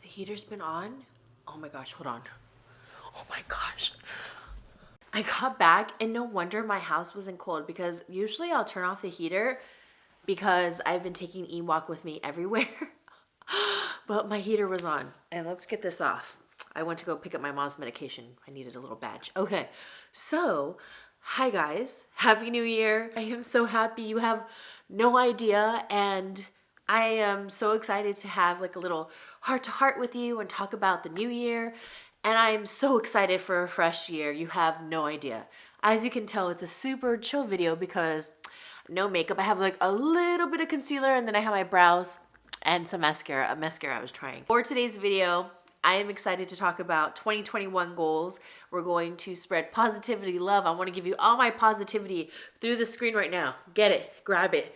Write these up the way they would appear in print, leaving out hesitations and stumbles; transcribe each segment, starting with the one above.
heater's been on. Oh my gosh, hold on. Oh my gosh. I got back and no wonder my house wasn't cold, because usually I'll turn off the heater because I've been taking Ewok with me everywhere. But my heater was on. And let's get this off. I went to go pick up my mom's medication. I needed a little badge. Okay, so hi guys. Happy New Year. I am so happy. You have no idea. And I am so excited to have like a little heart to heart with you and talk about the new year. And I am so excited for a fresh year. You have no idea. As you can tell, it's a super chill video because no makeup. I have like a little bit of concealer and then I have my brows and some mascara, a mascara I was trying. For today's video, I am excited to talk about 2021 goals. We're going to spread positivity, love. I want to give you all my positivity through the screen right now. Get it, grab it.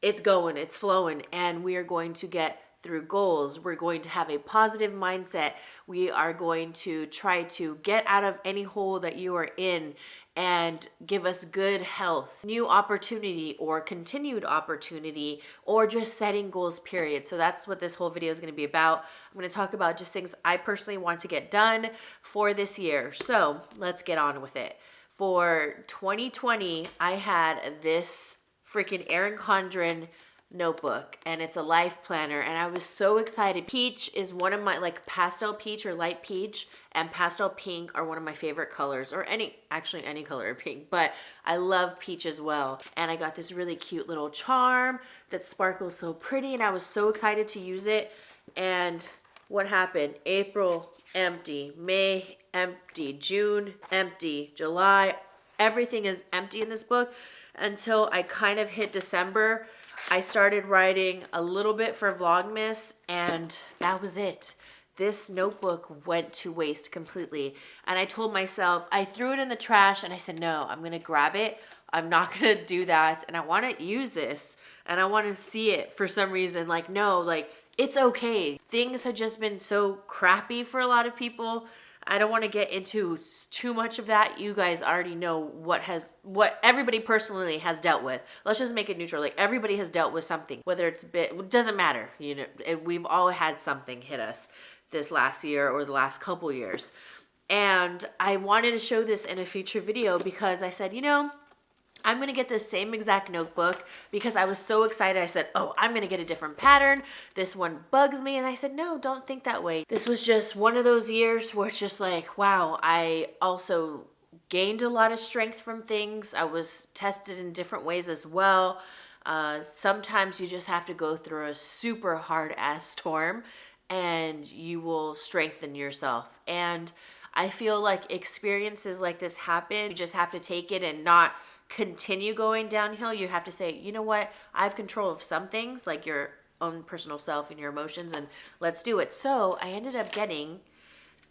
It's going, it's flowing, and we are going to get through goals. We're going to have a positive mindset. We are going to try to get out of any hole that you are in and give us good health, new opportunity or continued opportunity, or just setting goals, period. So that's what this whole video is going to be about. I'm going to talk about just things I personally want to get done for this year. So let's get on with it. For 2020, I had this freaking Erin Condren notebook, and it's a life planner, and I was so excited. Peach is one of my, like, pastel peach or light peach and pastel pink are one of my favorite colors, or actually any color of pink, but I love peach as well. And I got this really cute little charm that sparkles so pretty, and I was so excited to use it. And what happened? April, empty. May, empty. June, empty. July, everything is empty in this book until I kind of hit December. I started writing a little bit for Vlogmas, and that was it. This notebook went to waste completely. And I told myself, I threw it in the trash, and I said, no, I'm going to grab it. I'm not going to do that. And I want to use this, and I want to see it for some reason. Like, no, like, it's okay. Things have just been so crappy for a lot of people. I don't want to get into too much of that. You guys already know what everybody personally has dealt with. Let's just make it neutral. Like, everybody has dealt with something, whether it's it doesn't matter. You know, we've all had something hit us this last year or the last couple years. And I wanted to show this in a future video because I said, you know, I'm going to get the same exact notebook because I was so excited. I said, oh, I'm going to get a different pattern. This one bugs me. And I said, no, don't think that way. This was just one of those years where it's just like, wow, I also gained a lot of strength from things. I was tested in different ways as well. Sometimes you just have to go through a super hard ass storm and you will strengthen yourself. And I feel like experiences like this happen. You just have to take it and not continue going downhill. You have to say, you know what, I have control of some things, like your own personal self and your emotions, and let's do it. So I ended up getting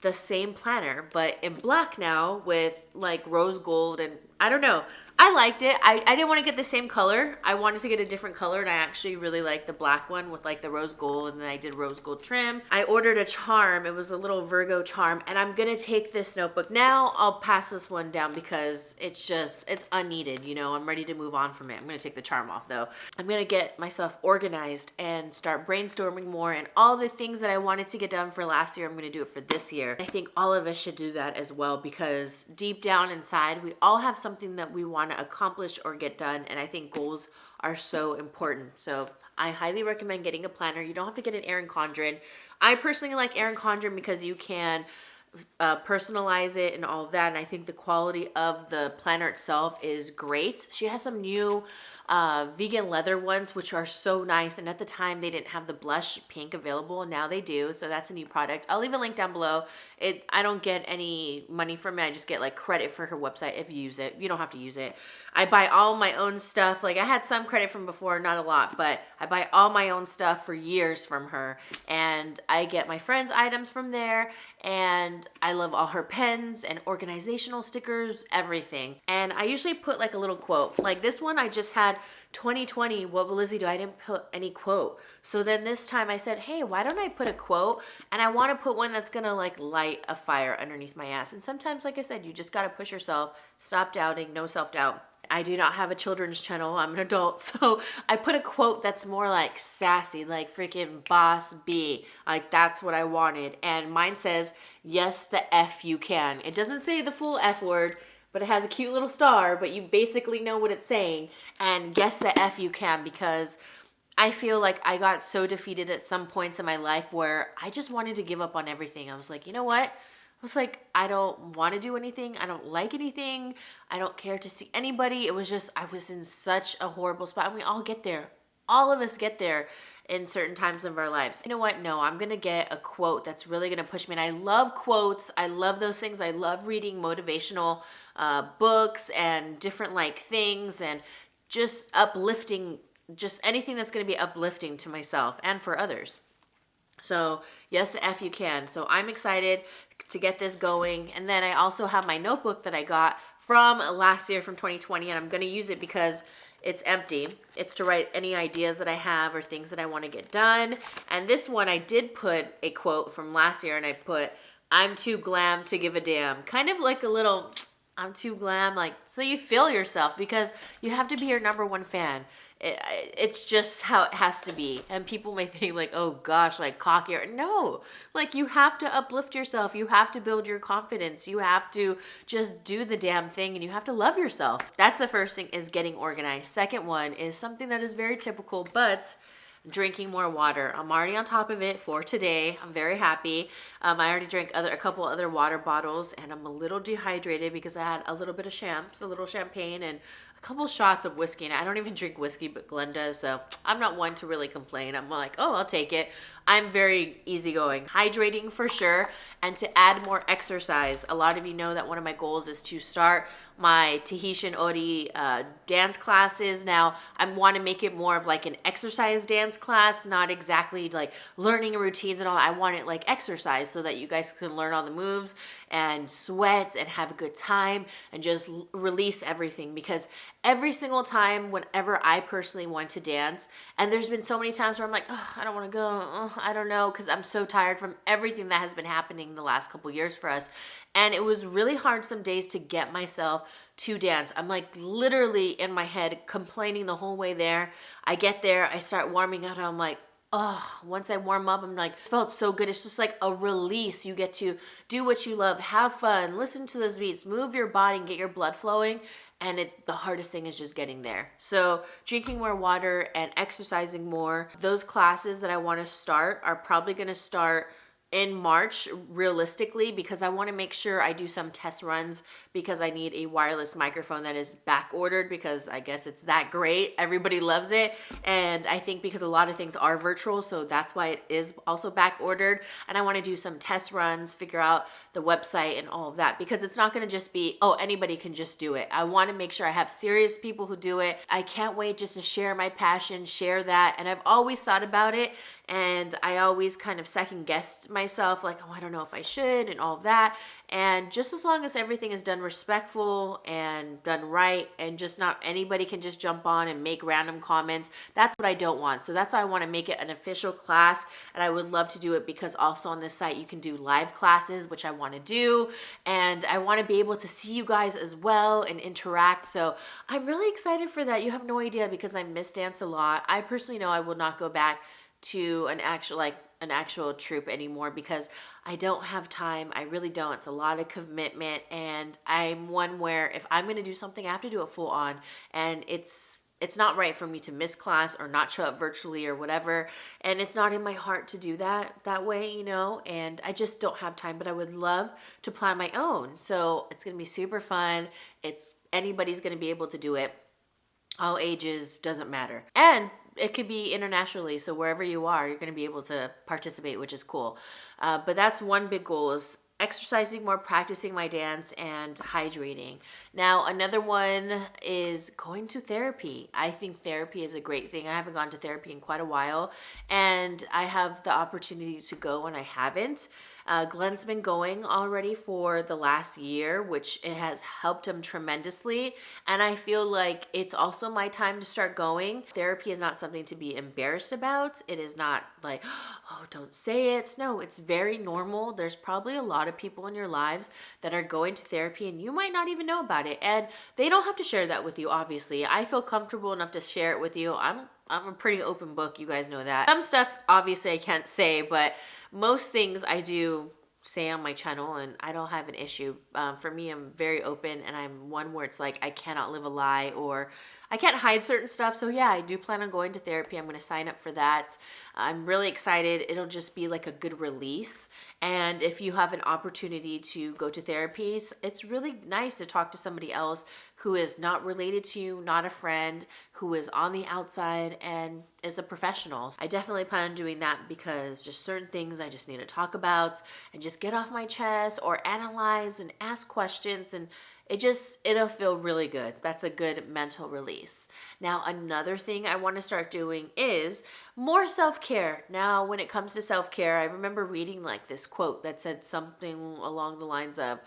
the same planner, but in black now with like rose gold, and I don't know. I liked it. I didn't want to get the same color. I wanted to get a different color, and I actually really liked the black one with like the rose gold, and then I did rose gold trim. I ordered a charm. It was a little Virgo charm, and I'm going to take this notebook. Now I'll pass this one down because it's unneeded, you know. I'm ready to move on from it. I'm going to take the charm off though. I'm going to get myself organized and start brainstorming more, and all the things that I wanted to get done for last year, I'm going to do it for this year. I think all of us should do that as well, because deep down inside, we all have something that we want to accomplish or get done, and I think goals are so important. So I highly recommend getting a planner. You don't have to get an Erin Condren. I personally like Erin Condren because you can personalize it and all of that, and I think the quality of the planner itself is great. She has some new vegan leather ones which are so nice, and at the time they didn't have the blush pink available, and now they do, so that's a new product. I'll leave a link down below. I don't get any money from it. I just get like credit for her website if you use it. You don't have to use it. I buy all my own stuff. Like, I had some credit from before, not a lot, but I buy all my own stuff for years from her, and I get my friends' items from there, and I love all her pens and organizational stickers, everything. And I usually put like a little quote. Like this one, I just had 2020, what will Lizzie do? I didn't put any quote. So then this time I said, hey, why don't I put a quote? And I want to put one that's going to like light a fire underneath my ass. And sometimes, like I said, you just got to push yourself, stop doubting, no self-doubt. I do not have a children's channel. I'm an adult. So I put a quote that's more like sassy, like freaking boss B. Like that's what I wanted. And mine says, yes, the F you can. It doesn't say the full F word, but it has a cute little star, but you basically know what it's saying. And guess the F you can, because I feel like I got so defeated at some points in my life where I just wanted to give up on everything. I was like, you know what? I was like, I don't want to do anything. I don't like anything. I don't care to see anybody. It was just, I was in such a horrible spot. And we all get there. All of us get there in certain times of our lives. You know what? No, I'm going to get a quote that's really going to push me. And I love quotes. I love those things. I love reading motivational books and different like things and just uplifting, just anything that's going to be uplifting to myself and for others. So yes, the F you can. So I'm excited to get this going. And then I also have my notebook that I got from last year, from 2020, and I'm going to use it because it's empty. It's to write any ideas that I have or things that I want to get done. And this one, I did put a quote from last year, and I put, I'm too glam to give a damn. Kind of like a little, I'm too glam, like, so you feel yourself, because you have to be your number one fan. It's just how it has to be. And people may think like, oh gosh, like cocky. Or no, like you have to uplift yourself. You have to build your confidence. You have to just do the damn thing, and you have to love yourself. That's the first thing, is getting organized. Second one is something that is very typical, but drinking more water. I'm already on top of it for today. I'm very happy. I already drank a couple other water bottles, and I'm a little dehydrated because I had a little bit of a little champagne, and a couple shots of whiskey. And I don't even drink whiskey, but Glenn does, so I'm not one to really complain. I'm like, oh, I'll take it. I'm very easygoing. Hydrating for sure, and to add more exercise. A lot of you know that one of my goals is to start my Tahitian Ori dance classes. Now, I want to make it more of like an exercise dance class, not exactly like learning routines and all. I want it like exercise so that you guys can learn all the moves and sweat and have a good time and just release everything. Because every single time, whenever I personally want to dance, and there's been so many times where I'm like, oh, I don't want to go. I don't know, because I'm so tired from everything that has been happening the last couple years for us. And it was really hard some days to get myself to dance. I'm like literally in my head complaining the whole way there. I get there, I start warming up, and I'm like, oh, once I warm up, I'm like, it felt so good. It's just like a release. You get to do what you love, have fun, listen to those beats, move your body and get your blood flowing. And the hardest thing is just getting there. So drinking more water and exercising more. Those classes that I want to start are probably going to start in March, realistically, because I want to make sure I do some test runs, because I need a wireless microphone that is back ordered, because I guess it's that great. Everybody loves it. And I think because a lot of things are virtual, so that's why it is also back ordered. And I want to do some test runs, figure out the website and all of that, because it's not going to just be, oh, anybody can just do it. I want to make sure I have serious people who do it. I can't wait just to share my passion, share that. And I've always thought about it, and I always kind of second guessed myself, like, oh, I don't know if I should, and all of that. And just as long as everything is done respectful and done right, and just not anybody can just jump on and make random comments, that's what I don't want. So that's why I want to make it an official class, and I would love to do it, because also on this site you can do live classes, which I want to do, and I want to be able to see you guys as well and interact. So I'm really excited for that. You have no idea, because I miss dance a lot. I personally know I will not go back to an actual troupe anymore, because I don't have time. I really don't. It's a lot of commitment, and I'm one where if I'm going to do something, I have to do it full on, and it's not right for me to miss class or not show up virtually or whatever, and it's not in my heart to do that way, you know, and I just don't have time. But I would love to plan my own, so it's going to be super fun. Anybody's going to be able to do it. All ages, doesn't matter. And it could be internationally, so wherever you are, you're going to be able to participate, which is cool. But that's one big goal, is exercising more, practicing my dance, and hydrating. Now, another one is going to therapy. I think therapy is a great thing. I haven't gone to therapy in quite a while, and I have the opportunity to go, and I haven't. Glenn's been going already for the last year, which it has helped him tremendously. And I feel like it's also my time to start going. Therapy is not something to be embarrassed about. It is not like, oh, don't say it. No, it's very normal. There's probably a lot of people in your lives that are going to therapy and you might not even know about it. And they don't have to share that with you, obviously. I feel comfortable enough to share it with you. I'm a pretty open book, you guys know that. Some stuff obviously I can't say, but most things I do say on my channel and I don't have an issue. For me, I'm very open and I'm one where it's like I cannot live a lie or I can't hide certain stuff. So yeah, I do plan on going to therapy. I'm going to sign up for that. I'm really excited. It'll just be like a good release. And if you have an opportunity to go to therapy, it's really nice to talk to somebody else who is not related to you, not a friend, who is on the outside and is a professional. I definitely plan on doing that because just certain things I just need to talk about and just get off my chest or analyze and ask questions, and it'll feel really good. That's a good mental release. Now, another thing I want to start doing is more self-care. Now, when it comes to self-care, I remember reading like this quote that said something along the lines of,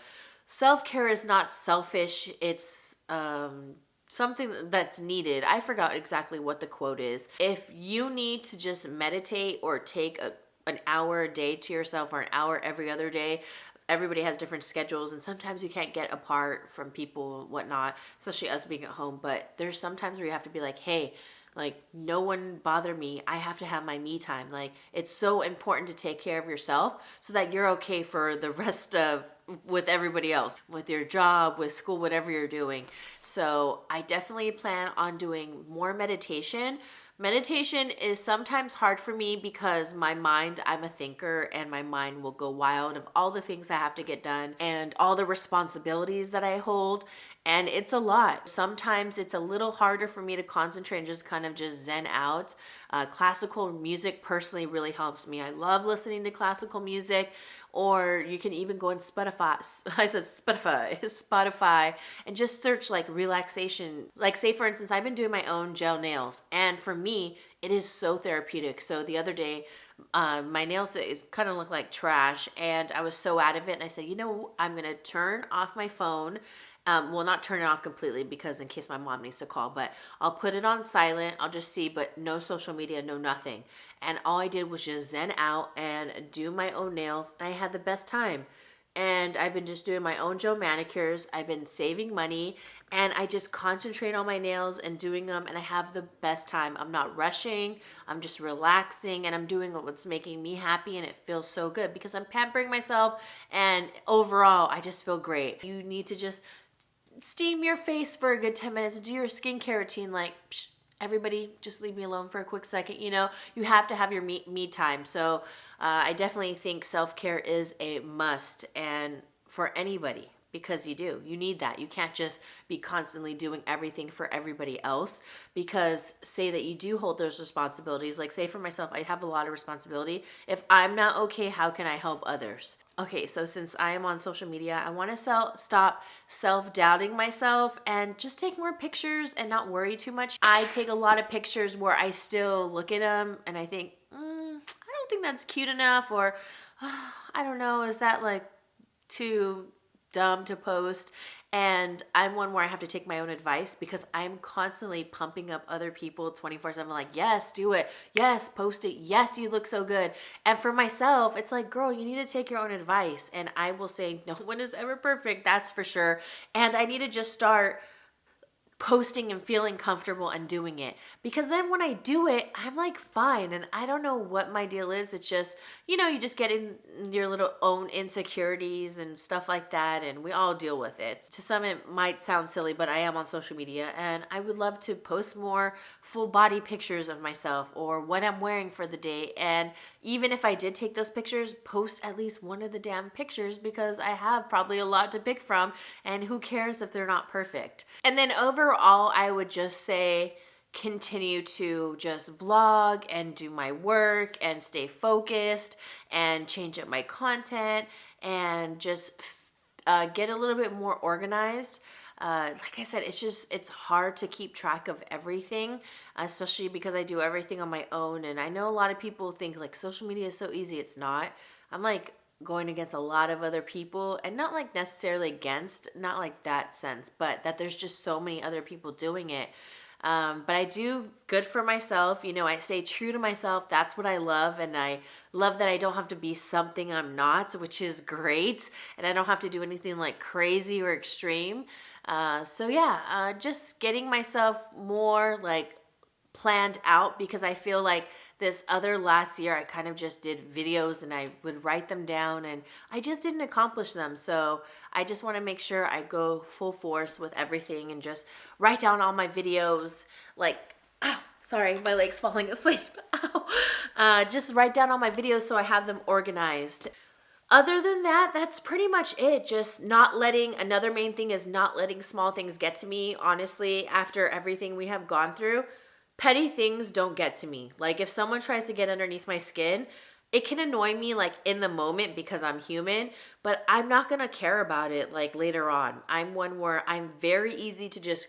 self-care is not selfish, it's something that's needed. I forgot exactly what the quote is. If you need to just meditate or take an hour a day to yourself or an hour every other day, everybody has different schedules and sometimes you can't get apart from people and whatnot, especially us being at home. But there's sometimes where you have to be like, hey, like, no one bother me. I have to have my me time. Like, it's so important to take care of yourself so that you're okay for the rest of with everybody else, with your job, with school, whatever you're doing. So I definitely plan on doing more meditation. Meditation is sometimes hard for me because I'm a thinker and my mind will go wild of all the things I have to get done and all the responsibilities that I hold. And it's a lot. Sometimes it's a little harder for me to concentrate and just kind of just zen out. Classical music personally really helps me. I love listening to classical music. Or you can even go on Spotify. I said Spotify. Spotify, and just search like relaxation. Like, say for instance, I've been doing my own gel nails, and for me, it is so therapeutic. So the other day, my nails kind of looked like trash, and I was so out of it. And I said, I'm gonna turn off my phone. Well, not turn it off completely because in case my mom needs to call, but I'll put it on silent. I'll just see, but no social media, no nothing. And all I did was just zen out and do my own nails. And I had the best time. And I've been just doing my own gel manicures. I've been saving money and I just concentrate on my nails and doing them, and I have the best time. I'm not rushing. I'm just relaxing and I'm doing what's making me happy, and it feels so good because I'm pampering myself, and overall I just feel great. You need to just steam your face for a good 10 minutes, do your skincare routine. Like, everybody just leave me alone for a quick second. You have to have your me time. So I definitely think self-care is a must, and for anybody, because you need that. You can't just be constantly doing everything for everybody else, because say that you do hold those responsibilities. Like, say for myself, I have a lot of responsibility. If I'm not okay, how can I help others? Okay, so since I am on social media, I want to stop self-doubting myself and just take more pictures and not worry too much. I take a lot of pictures where I still look at them and I think, I don't think that's cute enough, or I don't know, is that like too dumb to post? And I'm one where I have to take my own advice because I'm constantly pumping up other people 24/7, like, yes, do it. Yes, post it. Yes, you look so good. And for myself, it's like, girl, you need to take your own advice. And I will say, no one is ever perfect, that's for sure. And I need to just start posting and feeling comfortable and doing it, because then when I do it, I'm like fine. And I don't know what my deal is. It's just, you just get in your little own insecurities and stuff like that, and we all deal with it. To some it might sound silly, but I am on social media and I would love to post more full body pictures of myself or what I'm wearing for the day. And even if I did take those pictures, post at least one of the damn pictures, because I have probably a lot to pick from, and who cares if they're not perfect. And then overall, I would just say continue to just vlog and do my work and stay focused and change up my content and just get a little bit more organized. Like I said, it's hard to keep track of everything, especially because I do everything on my own. And I know a lot of people think like social media is so easy. It's not. I'm like, going against a lot of other people, and not like necessarily against, not like that sense, but that there's just so many other people doing it. But I do good for myself. You know, I stay true to myself. That's what I love. And I love that I don't have to be something I'm not, which is great. And I don't have to do anything like crazy or extreme. So yeah, just getting myself more like planned out, because I feel like this other last year I kind of just did videos and I would write them down and I just didn't accomplish them. So I just want to make sure I go full force with everything and just write down all my videos, like, ow, sorry, my leg's falling asleep. Ow. Just write down all my videos so I have them organized. Other than that, that's pretty much it. Just not letting, another main thing is not letting small things get to me. Honestly, after everything we have gone through, petty things don't get to me. Like if someone tries to get underneath my skin, it can annoy me like in the moment because I'm human, but I'm not going to care about it like later on. I'm one where I'm very easy to just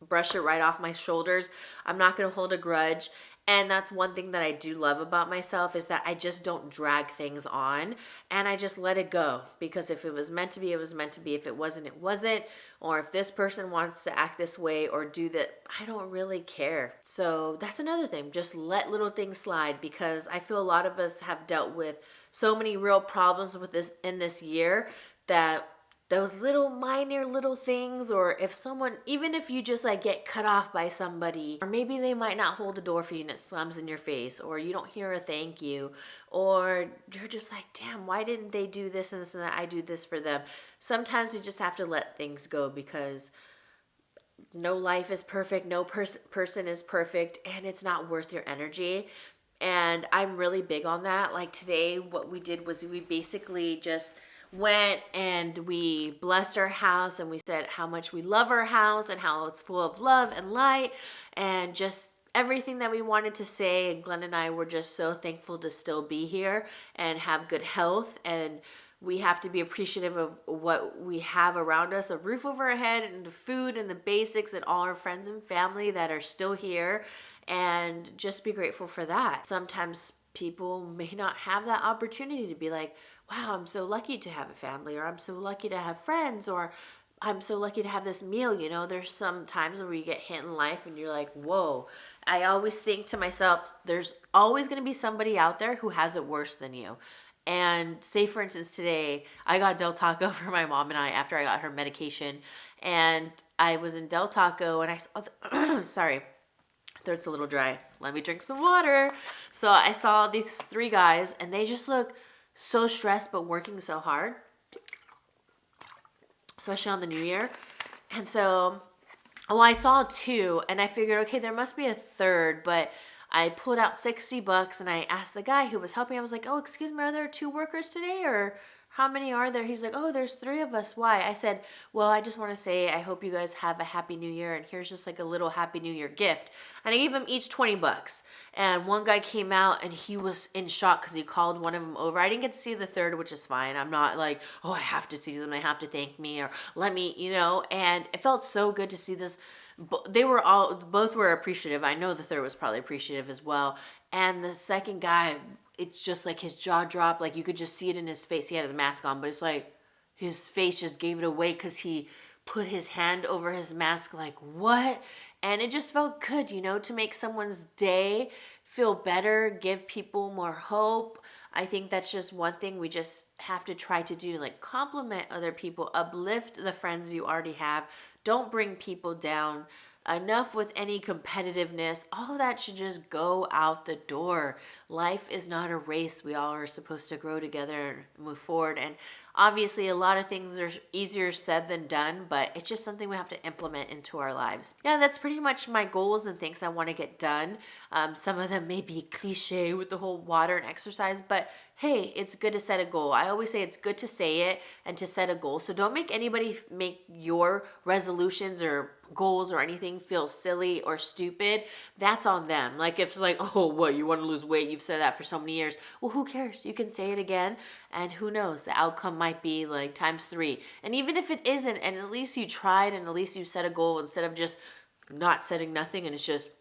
brush it right off my shoulders. I'm not going to hold a grudge. And that's one thing that I do love about myself, is that I just don't drag things on and I just let it go. Because if it was meant to be, it was meant to be. If it wasn't, it wasn't. Or if this person wants to act this way or do that, I don't really care. So that's another thing. Just let little things slide, because I feel a lot of us have dealt with so many real problems with this in this year, that those little minor little things, or if someone, even if you just like get cut off by somebody, or maybe they might not hold the door for you and it slams in your face, or you don't hear a thank you, or you're just like, damn, why didn't they do this and this and that? I do this for them. Sometimes we just have to let things go, because no life is perfect, no person is perfect, and it's not worth your energy. And I'm really big on that. Like today, what we did was we basically just went and we blessed our house and we said how much we love our house and how it's full of love and light and just everything that we wanted to say. And Glenn and I were just so thankful to still be here and have good health, and we have to be appreciative of what we have around us, a roof over our head and the food and the basics and all our friends and family that are still here, and just be grateful for that. Sometimes people may not have that opportunity to be like, wow, I'm so lucky to have a family, or I'm so lucky to have friends, or I'm so lucky to have this meal. You know, there's some times where you get hit in life and you're like, whoa. I always think to myself, there's always going to be somebody out there who has it worse than you. And say, for instance, today I got Del Taco for my mom and I after I got her medication. And I was in Del Taco and I saw, sorry, throat's a little dry. Let me drink some water. So I saw these three guys and they just look so stressed but working so hard, especially on the new year. And so, I saw two and I figured, okay, there must be a third, but I pulled out $60 and I asked the guy who was helping. I was like, oh, excuse me, are there two workers today, or how many are there? He's like, oh, there's three of us. Why? I said, well, I just want to say I hope you guys have a happy new year, and here's just like a little happy new year gift. And I gave them each $20. And one guy came out and he was in shock because he called one of them over. I didn't get to see the third, which is fine. I'm not like, oh, I have to see them, I have to thank me, or let me, you know. And it felt so good to see this. They were all, both were appreciative. I know the third was probably appreciative as well. And the second guy, it's just like his jaw dropped. Like you could just see it in his face. He had his mask on, but it's like his face just gave it away because he put his hand over his mask like, what? And it just felt good, you know, to make someone's day feel better, give people more hope. I think that's just one thing we just have to try to do, like compliment other people, uplift the friends you already have. Don't bring people down. Enough with any competitiveness. All of that should just go out the door. Life is not a race. We all are supposed to grow together and move forward. And obviously a lot of things are easier said than done, but it's just something we have to implement into our lives. Yeah, that's pretty much my goals and things I want to get done. Some of them may be cliche with the whole water and exercise, but hey, it's good to set a goal. I always say it's good to say it and to set a goal. So don't make anybody make your resolutions or goals or anything feel silly or stupid. That's on them. Like if it's like, oh, what, you want to lose weight? You've said that for so many years. Well, who cares? You can say it again, and who knows? The outcome might be like ×3. And even if it isn't, and at least you tried, and at least you set a goal instead of just not setting nothing and it's just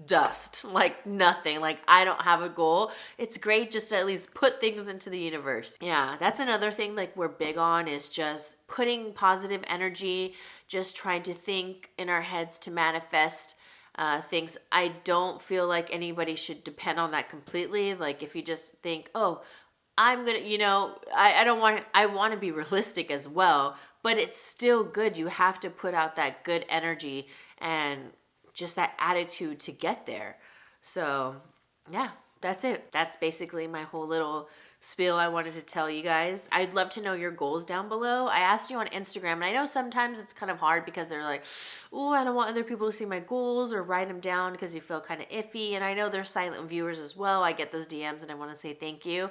dust, like nothing. Like I don't have a goal. It's great just to at least put things into the universe. Yeah, that's another thing like we're big on is just putting positive energy, just trying to think in our heads to manifest things. I don't feel like anybody should depend on that completely. Like if you just think, oh, I'm gonna, I don't want, I want to be realistic as well, but it's still good. You have to put out that good energy and just that attitude to get there. So, yeah, that's it. That's basically my whole little spiel I wanted to tell you guys. I'd love to know your goals down below. I asked you on Instagram, and I know sometimes it's kind of hard because they're like, oh, I don't want other people to see my goals or write them down because you feel kind of iffy. And I know there's silent viewers as well. I get those DMs, and I want to say thank you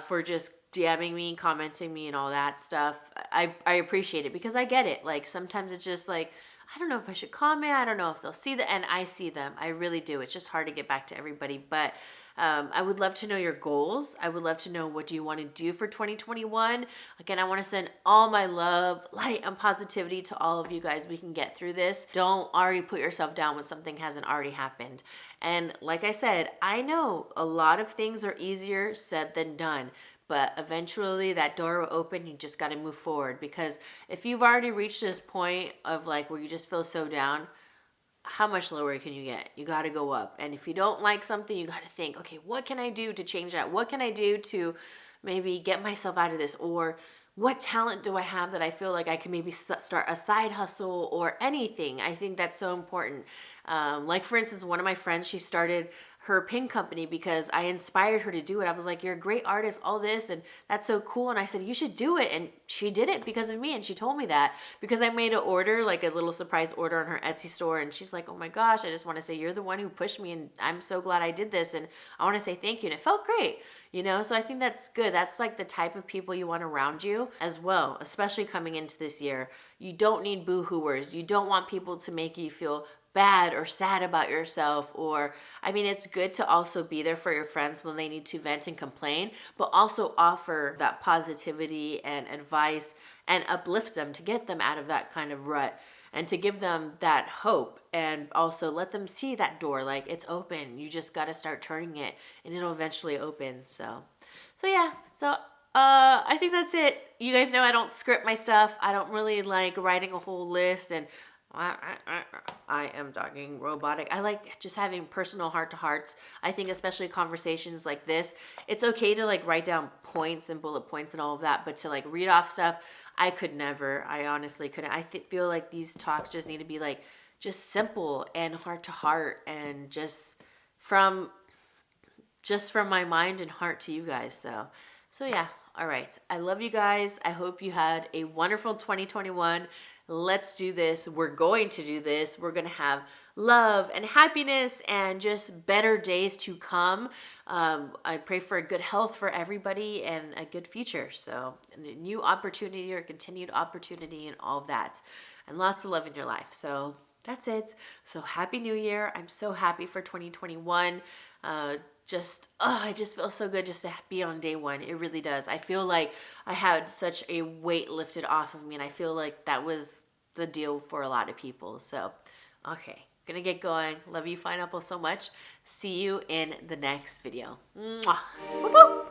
for just DMing me, commenting me, and all that stuff. I appreciate it because I get it. Like sometimes it's just like, I don't know if I should comment. I don't know if they'll see that. And I see them. I really do. It's just hard to get back to everybody. But I would love to know your goals. I would love to know what do you want to do for 2021. Again, I want to send all my love, light, and positivity to all of you guys. We can get through this. Don't already put yourself down when something hasn't already happened. And like I said, I know a lot of things are easier said than done. But eventually that door will open. You just got to move forward. Because if you've already reached this point of like where you just feel so down, how much lower can you get? You got to go up. And if you don't like something, you got to think, okay, what can I do to change that? What can I do to maybe get myself out of this? Or what talent do I have that I feel like I can maybe start a side hustle or anything? I think that's so important. Like for instance, one of my friends, she started her pin company because I inspired her to do it. I was like, you're a great artist, all this, and that's so cool. And I said, you should do it. And she did it because of me. And she told me that because I made an order, like a little surprise order on her Etsy store. And she's like, oh my gosh, I just want to say you're the one who pushed me. And I'm so glad I did this. And I want to say thank you. And it felt great. So I think that's good. That's like the type of people you want around you as well, especially coming into this year. You don't need boo-hooers. You don't want people to make you feel bad or sad about yourself. Or I mean, it's good to also be there for your friends when they need to vent and complain, but also offer that positivity and advice and uplift them to get them out of that kind of rut and to give them that hope and also let them see that door like it's open. You just got to start turning it and it'll eventually open. So yeah. I think that's it. You guys know I don't script my stuff. I don't really like writing a whole list and I am talking robotic. I like just having personal heart-to-hearts. I think especially conversations like this, it's okay to like write down points and bullet points and all of that, but to like read off stuff, I could never. I honestly couldn't. I feel like these talks just need to be like just simple and heart-to-heart and just from my mind and heart to you guys. So yeah. All right. I love you guys. I hope you had a wonderful 2021. Let's do this. We're going to do this. We're going to have love and happiness and just better days to come. I pray for a good health for everybody and a good future. So a new opportunity or continued opportunity and all of that. And lots of love in your life. So that's it. So happy New Year. I'm so happy for 2021. I just feel so good just to be on day one. It really does. I feel like I had such a weight lifted off of me, and I feel like that was the deal for a lot of people. So, okay, gonna get going. Love you, Pineapple, so much. See you in the next video. Mwah. Whoop, whoop.